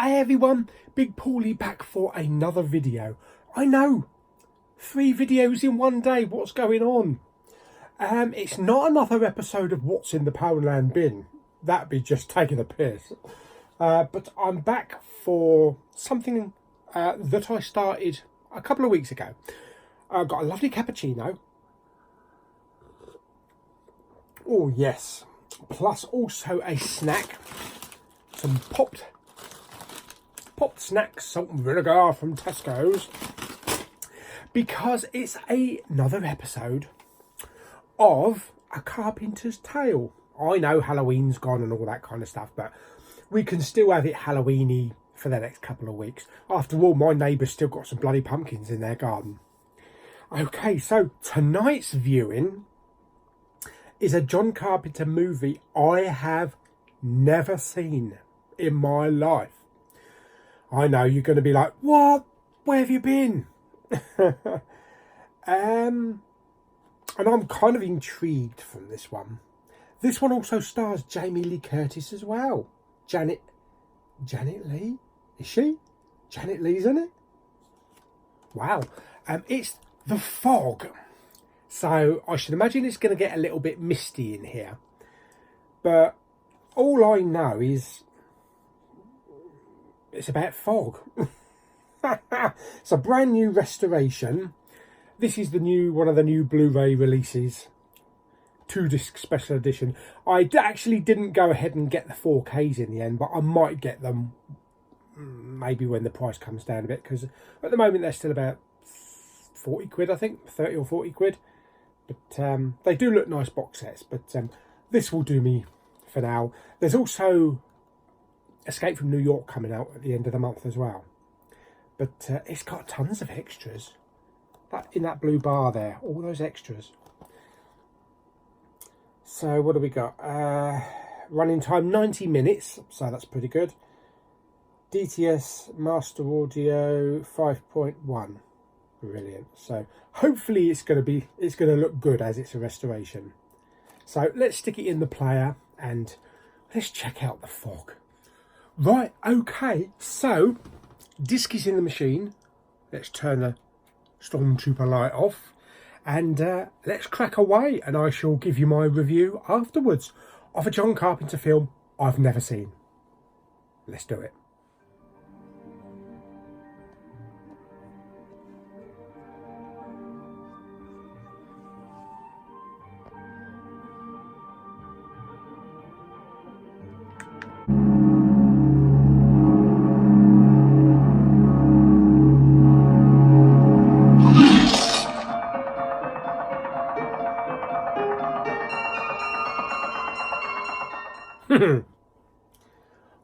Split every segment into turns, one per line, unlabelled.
Hey everyone, Big Pauly back for another video. I know, 3 videos in one day, what's going on? It's not another episode of What's in the Poundland Bin. That'd be just taking a piss. But I'm back for something that I started a couple of weeks ago. I've got a lovely cappuccino. Oh yes, plus also a snack, some popped snacks, salt and vinegar from Tesco's, because it's another episode of A Carpenter's Tale. I know Halloween's gone and all that kind of stuff, but we can still have it Halloweeny for the next couple of weeks. After all, my neighbour's still got some bloody pumpkins in their garden. Okay, so tonight's viewing is a John Carpenter movie I have never seen in my life. I know you're going to be like, what? Where have you been? And I'm kind of intrigued from this one. This one also stars Jamie Lee Curtis as well. Janet Leigh? Is she? Janet Leigh's in it? Wow. It's The Fog. So I should imagine it's going to get a little bit misty in here. But all I know is it's about fog. It's a brand new restoration. This is one of the new Blu-ray releases. 2-disc special edition. I actually didn't go ahead and get the 4Ks in the end, but I might get them maybe when the price comes down a bit, because at the moment they're still about 40 quid, I think, 30 or 40 quid. But they do look nice box sets, but this will do me for now. There's also Escape from New York coming out at the end of the month as well. But it's got tons of extras. In that blue bar there, all those extras. So what do we got? Running time 90 minutes, so that's pretty good. DTS Master Audio 5.1. Brilliant. So hopefully it's going to look good as it's a restoration. So let's stick it in the player and let's check out The Fog. Right, okay, so disc is in the machine. Let's turn the Stormtrooper light off and let's crack away, and I shall give you my review afterwards of a John Carpenter film I've never seen. Let's do it.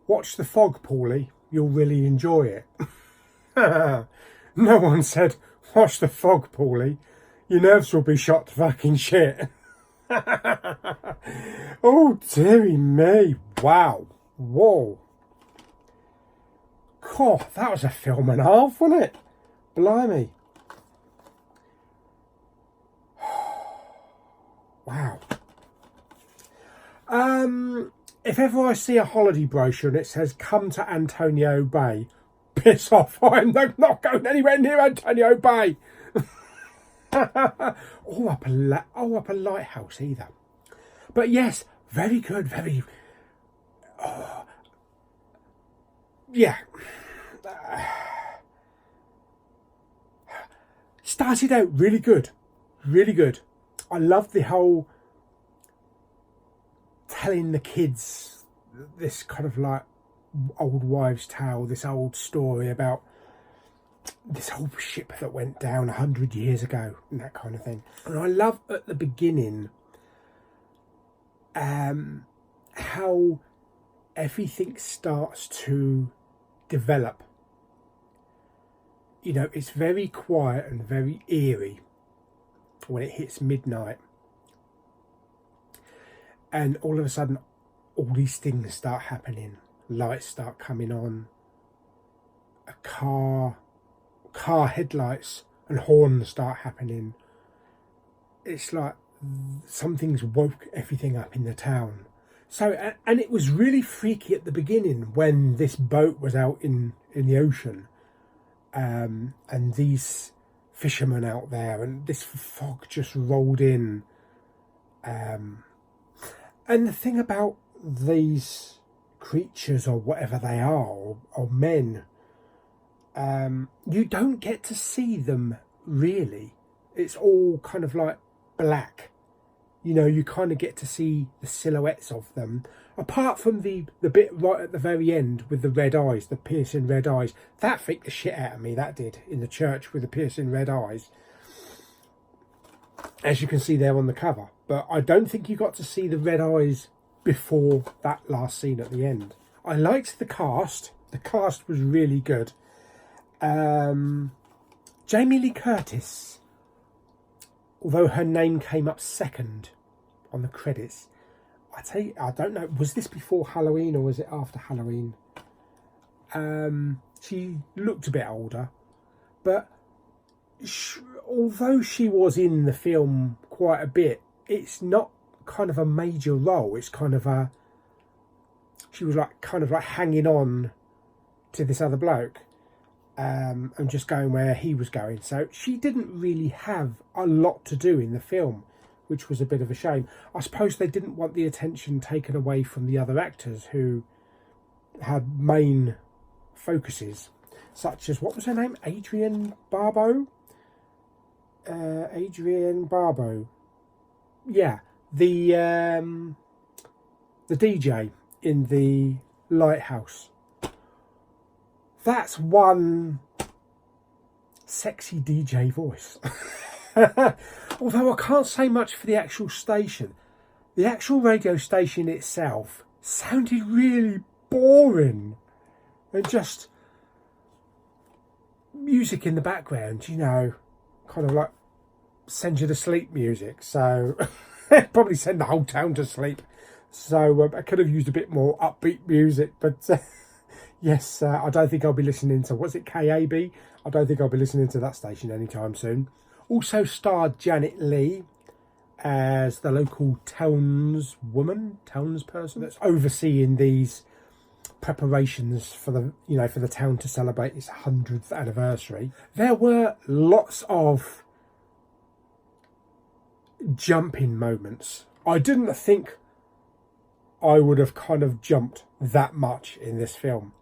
Watch The Fog, Pauly. You'll really enjoy it. No one said, watch The Fog, Pauly. Your nerves will be shot to fucking shit. Oh, dearie me. Wow. Whoa. God, that was a film and a half, wasn't it? Blimey. Wow. If ever I see a holiday brochure and it says come to Antonio Bay, piss off. I'm not going anywhere near Antonio Bay. or up a lighthouse either. But yes, very good, very yeah. Started out really good. Really good. I love the whole telling the kids this kind of like old wives' tale, this old story about this whole ship that went down 100 years ago and that kind of thing. And I love at the beginning how everything starts to develop. You know, it's very quiet and very eerie when it hits midnight. And all of a sudden, all these things start happening. Lights start coming on. A car headlights and horns start happening. It's like something's woke everything up in the town. So, and it was really freaky at the beginning when this boat was out in the ocean, and these fishermen out there, and this fog just rolled in. And the thing about these creatures, or whatever they are, or men, you don't get to see them really. It's all kind of like black. You know, you kind of get to see the silhouettes of them. Apart from the bit right at the very end with the red eyes, the piercing red eyes. That freaked the shit out of me, that did, in the church with the piercing red eyes. As you can see there on the cover. But I don't think you got to see the red eyes before that last scene at the end. I liked the cast. The cast was really good. Jamie Lee Curtis, although her name came up second on the credits, I tell you, I don't know, was this before Halloween or was it after Halloween? She looked a bit older, but although she was in the film quite a bit, it's not kind of a major role. It's kind of a, she was like kind of like hanging on to this other bloke, and just going where he was going. So she didn't really have a lot to do in the film, which was a bit of a shame. I suppose they didn't want the attention taken away from the other actors who had main focuses, such as, what was her name? Adrienne Barbeau? Adrienne Barbeau. Yeah, the DJ in the lighthouse. That's one sexy DJ voice. Although I can't say much for the actual station. The actual radio station itself sounded really boring. And just music in the background, you know, kind of like send you to sleep music. So probably send the whole town to sleep. So I could have used a bit more upbeat music, but yes, I don't think I'll be listening to, what's it, KAB? I don't think I'll be listening to that station anytime soon. Also starred Janet Leigh as the local townsperson that's overseeing these preparations for the, you know, for the town to celebrate its 100th anniversary. There were lots of jumping moments. I didn't think I would have kind of jumped that much in this film.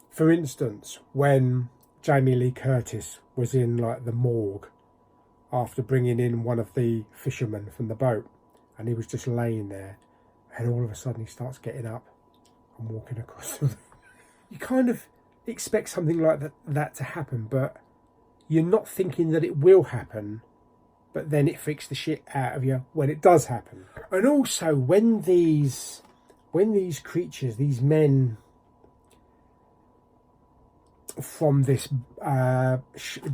For instance, when Jamie Lee Curtis was in like the morgue after bringing in one of the fishermen from the boat, and he was just laying there, and all of a sudden he starts getting up and walking across the room. You kind of expect something like that to happen, but you're not thinking that it will happen, but then it freaks the shit out of you when it does happen. And also when these creatures, these men from this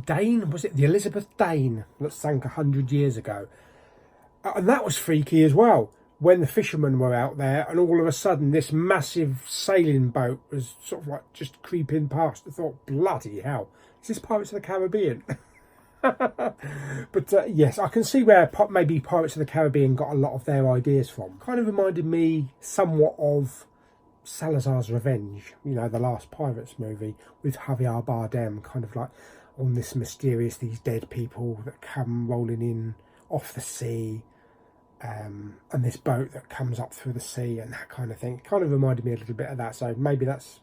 Dane, was it the Elizabeth Dane that sank 100 years ago? And that was freaky as well, when the fishermen were out there and all of a sudden this massive sailing boat was sort of like just creeping past. I thought, bloody hell, is this Pirates of the Caribbean? But yes, I can see where maybe Pirates of the Caribbean got a lot of their ideas from. Kind of reminded me somewhat of Salazar's Revenge, you know, the last Pirates movie with Javier Bardem, kind of like on this mysterious, these dead people that come rolling in off the sea, and this boat that comes up through the sea and that kind of thing. It kind of reminded me a little bit of that, so maybe that's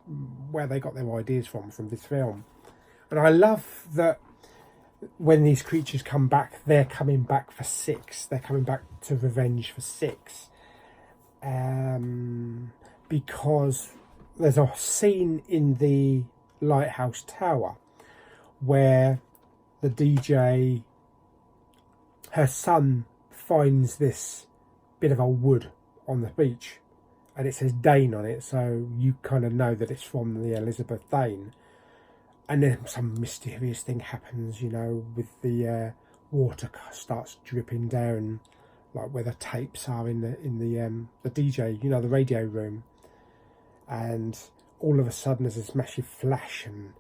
where they got their ideas from this film. And I love that when these creatures come back, they're coming back for 6. They're coming back to revenge for 6. Because there's a scene in the lighthouse tower where the DJ, her son, finds this bit of old wood on the beach and it says Dane on it, so you kind of know that it's from the Elizabeth Dane. And then some mysterious thing happens, you know, with the water starts dripping down, like where the tapes are in the DJ, you know, the radio room. And all of a sudden there's this massive flash, and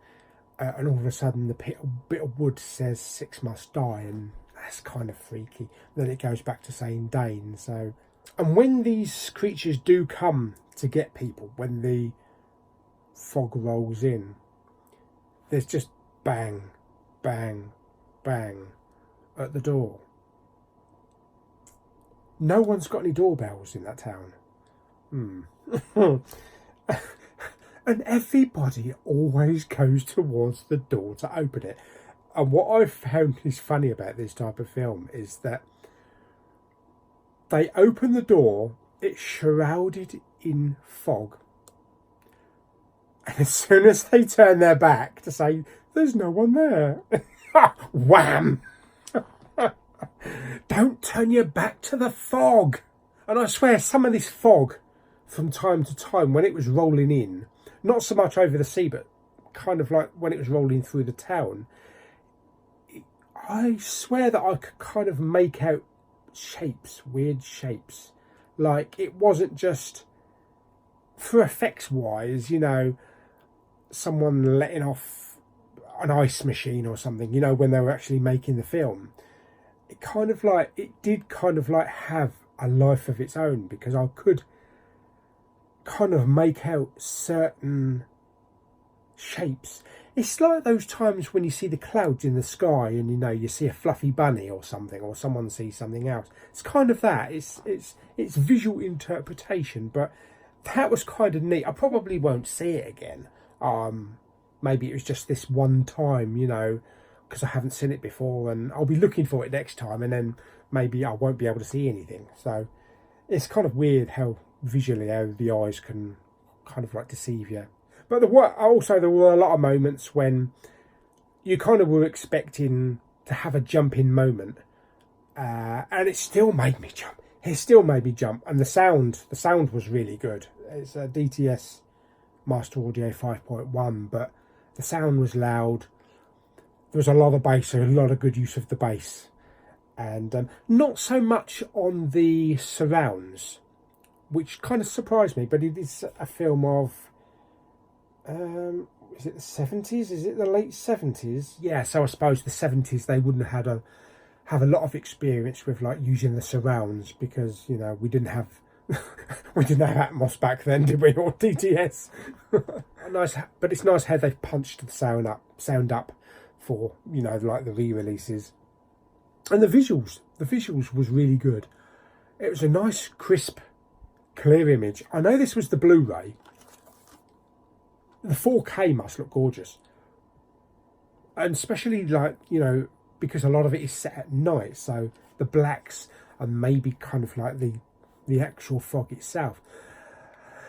all of a sudden the bit of wood says 6 must die, and that's kind of freaky. Then it goes back to saying Dane, so And when these creatures do come to get people, when the fog rolls in, there's just bang, bang, bang at the door. No one's got any doorbells in that town. And everybody always goes towards the door to open it. And what I've found is funny about this type of film is that they open the door, it's shrouded in fog. And as soon as they turn their back to say, there's no one there, wham! Don't turn your back to the fog. And I swear some of this fog, from time to time, when it was rolling in, not so much over the sea, but kind of like when it was rolling through the town, I swear that I could kind of make out shapes, weird shapes. Like, it wasn't just, for effects wise, you know, someone letting off an ice machine or something, you know, when they were actually making the film. It kind of like, it did kind of like have a life of its own, because I could kind of make out certain shapes. It's like those times when you see the clouds in the sky and, you know, you see a fluffy bunny or something, or someone sees something else. It's kind of that. It's visual interpretation, but that was kind of neat. I probably won't see it again. Maybe it was just this one time, you know, because I haven't seen it before, and I'll be looking for it next time, and then maybe I won't be able to see anything. So it's kind of weird how visually how the eyes can kind of like deceive you. But there were a lot of moments when you kind of were expecting to have a jumping moment, and it still made me jump. It still made me jump, and the sound was really good. It's a DTS Master Audio 5.1, but the sound was loud. There was a lot of bass, a lot of good use of the bass, and not so much on the surrounds, which kind of surprised me. But it is a film of, is it the 70s? Is it the late 70s? Yeah, so I suppose the 70s they wouldn't have a lot of experience with like using the surrounds, because, you know, we didn't have we didn't have Atmos back then, did we, or DTS? Nice, but it's nice how they've punched the sound up for, you know, like the re-releases. And the visuals was really good. It was a nice, crisp, clear image. I know this was the Blu-ray. The 4K must look gorgeous, and especially, like, you know, because a lot of it is set at night, so the blacks are maybe kind of like the actual fog itself.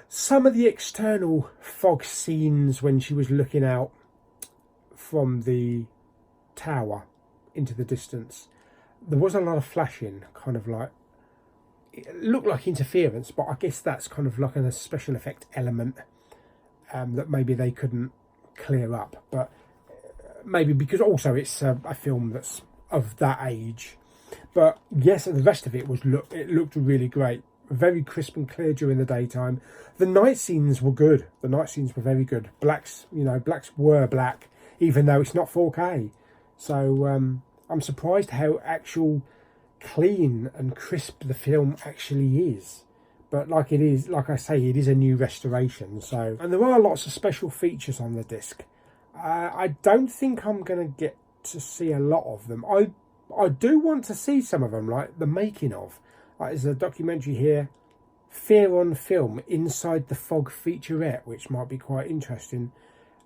Some of the external fog scenes when she was looking out from the tower into the distance, there was a lot of flashing, kind of like, it looked like interference, but I guess that's kind of like a special effect element that maybe they couldn't clear up. But maybe because also it's a film that's of that age. But yes, the rest of it looked really great, very crisp and clear during the daytime. The night scenes were good. The night scenes were very good. Blacks were black, even though it's not 4K. So I'm surprised how actual clean and crisp the film actually is. But like I say, it is a new restoration. So, and there are lots of special features on the disc. I don't think I'm going to get to see a lot of them. I do want to see some of them, like the making of. There's a documentary here, Fear on Film, Inside the Fog featurette, which might be quite interesting.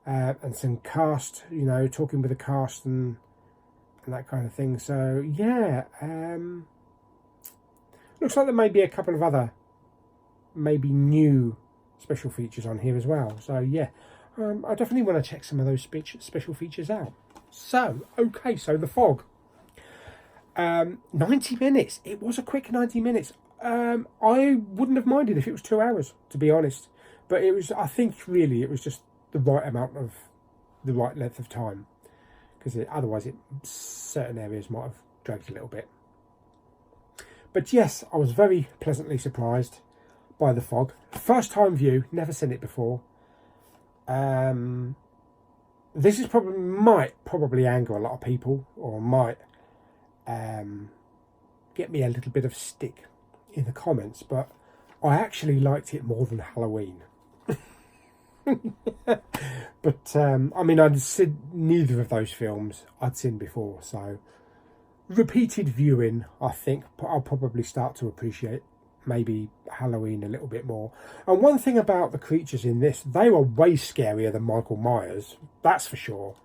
And some cast, you know, talking with the cast and that kind of thing. So yeah, looks like there may be a couple of other maybe new special features on here as well. So yeah, I definitely want to check some of those special features out. So okay, so the fog, 90 minutes. It was a quick 90 minutes. I wouldn't have minded if it was 2 hours, to be honest, but it was, I think really it was just the right amount of the right length of time, because otherwise certain areas might have dragged a little bit. But yes, I was very pleasantly surprised by the fog. First time view, never seen it before. This is might probably anger a lot of people, or might get me a little bit of stick in the comments, but I actually liked it more than Halloween. But I mean, I'd seen neither of those films I'd seen before, so repeated viewing, I think I'll probably start to appreciate maybe Halloween a little bit more. And one thing about the creatures in this, they were way scarier than Michael Myers, that's for sure.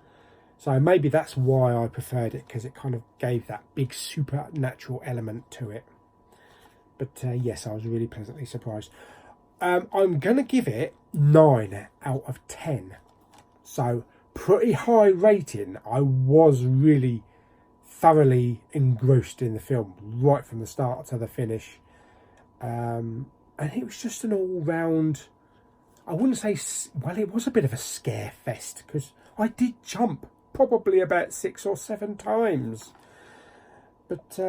So maybe that's why I preferred it, because it kind of gave that big supernatural element to it. But yes, I was really pleasantly surprised. I'm going to give it 9 out of 10. So pretty high rating. I was really thoroughly engrossed in the film right from the start to the finish. And it was just an all-round, I wouldn't say, well, it was a bit of a scare fest, because I did jump probably about 6 or 7 times. But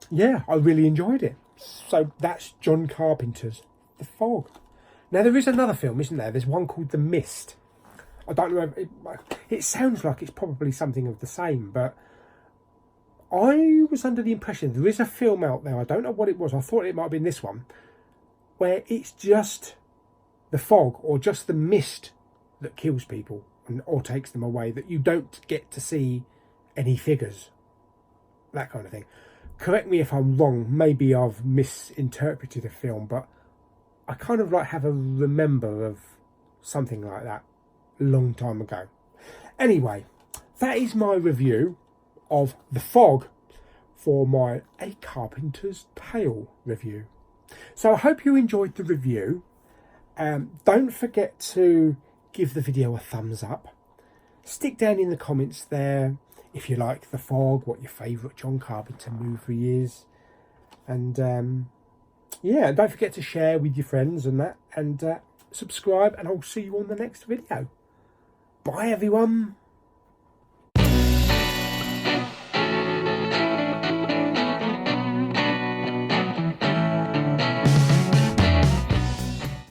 yeah, I really enjoyed it. So that's John Carpenter's The Fog. Now there is another film, isn't there? There's one called The Mist. I don't know if it sounds like it's probably something of the same, but I was under the impression there is a film out there, I don't know what it was, I thought it might have been this one, where it's just the fog or just the mist that kills people or takes them away, that you don't get to see any figures, that kind of thing. Correct me if I'm wrong, maybe I've misinterpreted a film, but I kind of like have a remember of something like that a long time ago. Anyway, that is my review of The Fog for my A Carpenter's Tale review. So I hope you enjoyed the review. Don't forget to give the video a thumbs up. Stick down in the comments there if you like The Fog, what your favourite John Carpenter movie is. And yeah, don't forget to share with your friends and that. And subscribe, and I'll see you on the next video. Bye everyone.